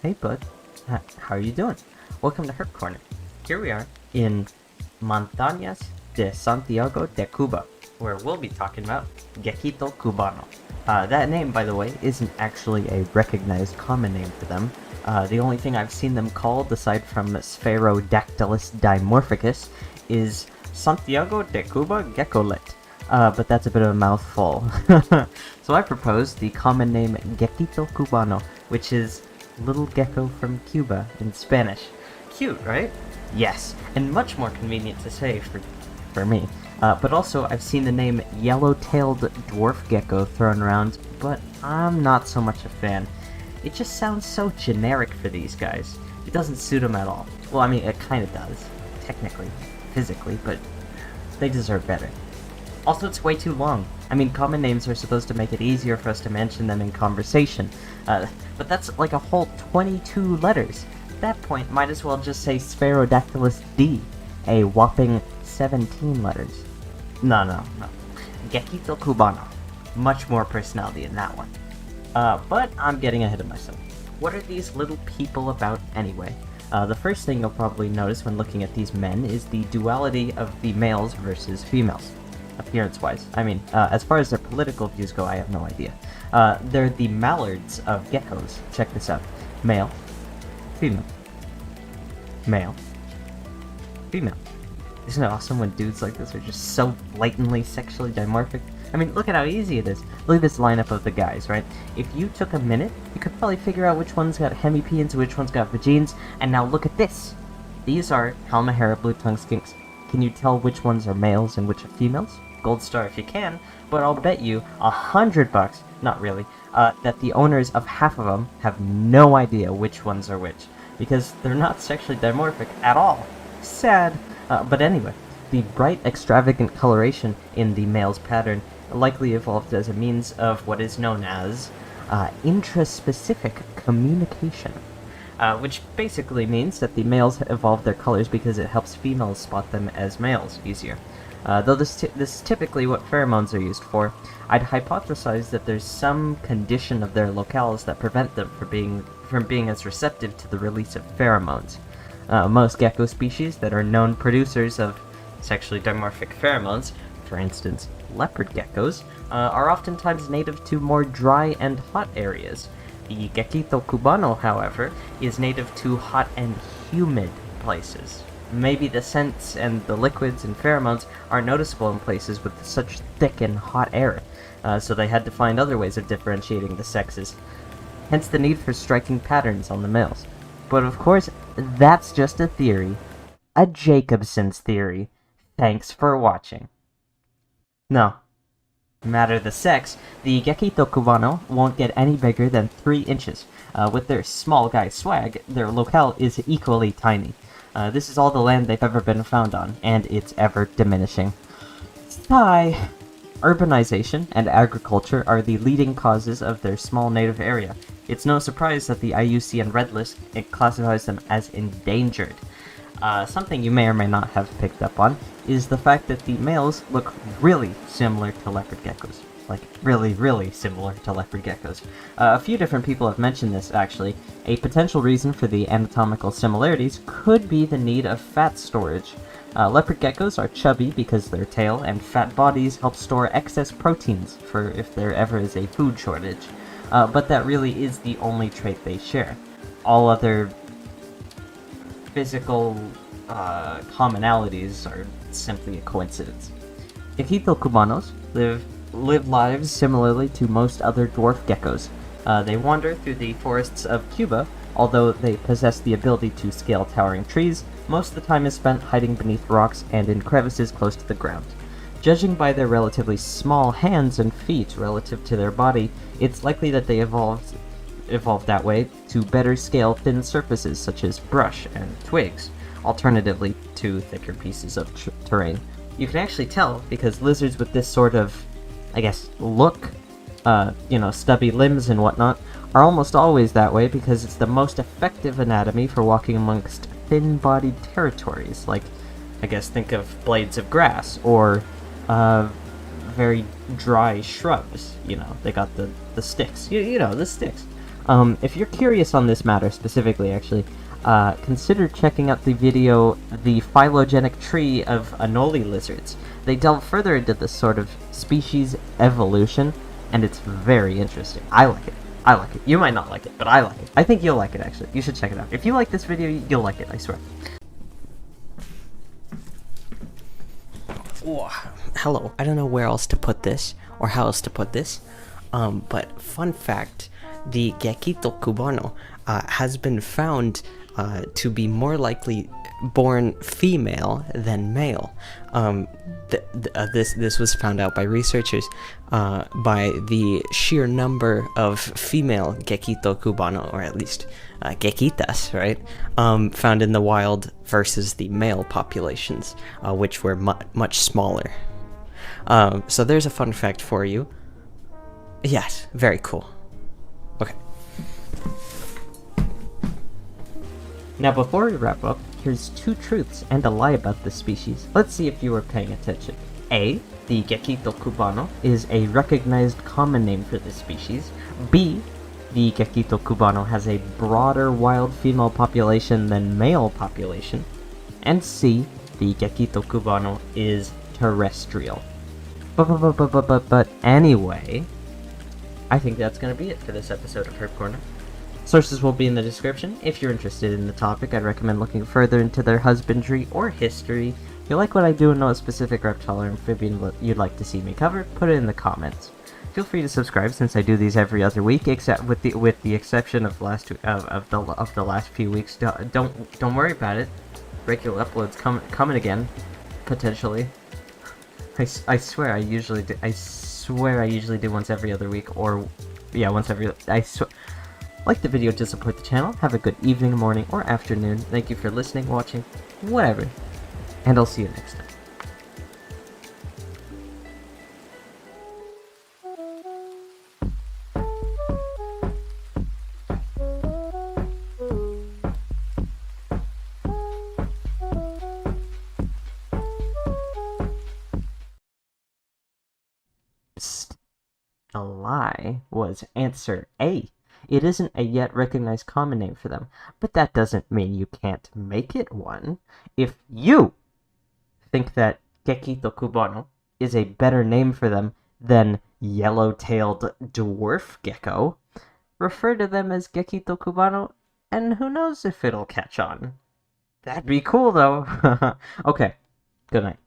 Hey bud, how are you doing? Welcome to Herp Corner. Here we are in Montañas de Santiago de Cuba, where we'll be talking about Geckito Cubano. That name, by the way, isn't actually a recognized common name for them. The only thing I've seen them called, aside from Sphaerodactylus dimorphicus, is Santiago de Cuba Geckolet. But that's a bit of a mouthful. So I propose the common name Geckito Cubano, which is little gecko from Cuba in Spanish. Cute, right? Yes, and much more convenient to say for me. But also, I've seen the name yellow-tailed dwarf gecko thrown around, but I'm not so much a fan. It just sounds so generic for these guys. It doesn't suit them at all. Well, I mean, it kind of does, technically, physically, but they deserve better. Also, it's way too long. I mean, common names are supposed to make it easier for us to mention them in conversation, but that's like a whole 22 letters. At that point, might as well just say Sphaerodactylus D, a whopping 17 letters. No. Geckito Cubano. Much more personality in that one. But I'm getting ahead of myself. What are these little people about anyway? The first thing you'll probably notice when looking at these men is the duality of the males versus females. Appearance-wise. I mean, as far as their political views go, I have no idea. They're the mallards of geckos. Check this out. Male. Female. Male. Female. Isn't it awesome when dudes like this are just so blatantly sexually dimorphic? I mean, look at how easy it is. Look at this lineup of the guys, right? If you took a minute, you could probably figure out which one's got hemipeans and which one's got vagines. And now look at this. These are Halmahera blue-tongued skinks. Can you tell which ones are males and which are females? Gold star if you can, but I'll bet you $100, not really, that the owners of half of them have no idea which ones are which, because they're not sexually dimorphic at all. Sad. But anyway, the bright, extravagant coloration in the male's pattern likely evolved as a means of what is known as intraspecific communication. Which basically means that the males evolve their colors because it helps females spot them as males easier. Though this is typically what pheromones are used for, I'd hypothesize that there's some condition of their locales that prevent them from being as receptive to the release of pheromones. Most gecko species that are known producers of sexually dimorphic pheromones, for instance leopard geckos, are oftentimes native to more dry and hot areas. The Geckito Cubano, however, is native to hot and humid places. Maybe the scents and the liquids and pheromones are noticeable in places with such thick and hot air, so they had to find other ways of differentiating the sexes. Hence the need for striking patterns on the males. But of course, that's just a theory. A Jacobson's theory. Thanks for watching. No matter the sex, the Geckito Cubano won't get any bigger than 3 inches. With their small guy swag, their locale is equally tiny. This is all the land they've ever been found on, and it's ever diminishing. Sigh. Urbanization and agriculture are the leading causes of their small native area. It's no surprise that the IUCN Red List classifies them as endangered. Something you may or may not have picked up on is the fact that the males look really similar to leopard geckos. Like, really similar to leopard geckos. A few different people have mentioned this, actually. A potential reason for the anatomical similarities could be the need of fat storage. Leopard geckos are chubby because their tail and fat bodies help store excess proteins for if there ever is a food shortage. But that really is the only trait they share. All other physical commonalities are simply a coincidence. Geckito Cubanos live lives similarly to most other dwarf geckos. They wander through the forests of Cuba. Although they possess the ability to scale towering trees, most of the time is spent hiding beneath rocks and in crevices close to the ground. Judging by their relatively small hands and feet relative to their body, it's likely that they evolved that way to better scale thin surfaces such as brush and twigs, alternatively to thicker pieces of terrain. You can actually tell because lizards with this sort of, I guess, look, stubby limbs and whatnot, are almost always that way because it's the most effective anatomy for walking amongst thin-bodied territories, like, I guess, think of blades of grass, or very dry shrubs. They got the sticks. The sticks. If you're curious on this matter specifically, actually, consider checking out the video, The Phylogenetic Tree of Anole Lizards. They delve further into this sort of species evolution, and it's very interesting. I like it. I like it. You might not like it, but I like it. I think you'll like it, actually. You should check it out. If you like this video, you'll like it, I swear. Oh, hello. I don't know where else to put this, or how else to put this, but fun fact, the Geckito Cubano has been found to be more likely born female than male. This was found out by researchers by the sheer number of female Geckito Cubano, or at least Geckitas, right? Found in the wild versus the male populations, which were much smaller. So there's a fun fact for you. Yes, very cool. Okay. Now before we wrap up, here's 2 truths and a lie about this species. Let's see if you were paying attention. A. The Geckito Cubano is a recognized common name for this species. B. The Geckito Cubano has a broader wild female population than male population. And C. The Geckito Cubano is terrestrial. But anyway, I think that's going to be it for this episode of Herp Corner. Sources will be in the description. If you're interested in the topic, I'd recommend looking further into their husbandry or history. If you like what I do and know a specific reptile or amphibian you'd like to see me cover, put it in the comments. Feel free to subscribe since I do these every other week, except with the exception of the last few weeks. Don't worry about it. Regular uploads coming again, potentially. I swear I usually do once every other week, or yeah, once every. Like the video to support the channel. Have a good evening, morning, or afternoon. Thank you for listening, watching, whatever. And I'll see you next time. Psst. A lie was answer A. It isn't a yet recognized common name for them, but that doesn't mean you can't make it one. If you think that Geckito Cubano is a better name for them than yellow-tailed dwarf gecko, refer to them as Geckito Cubano, and who knows if it'll catch on. That'd be cool, though. Okay, good night.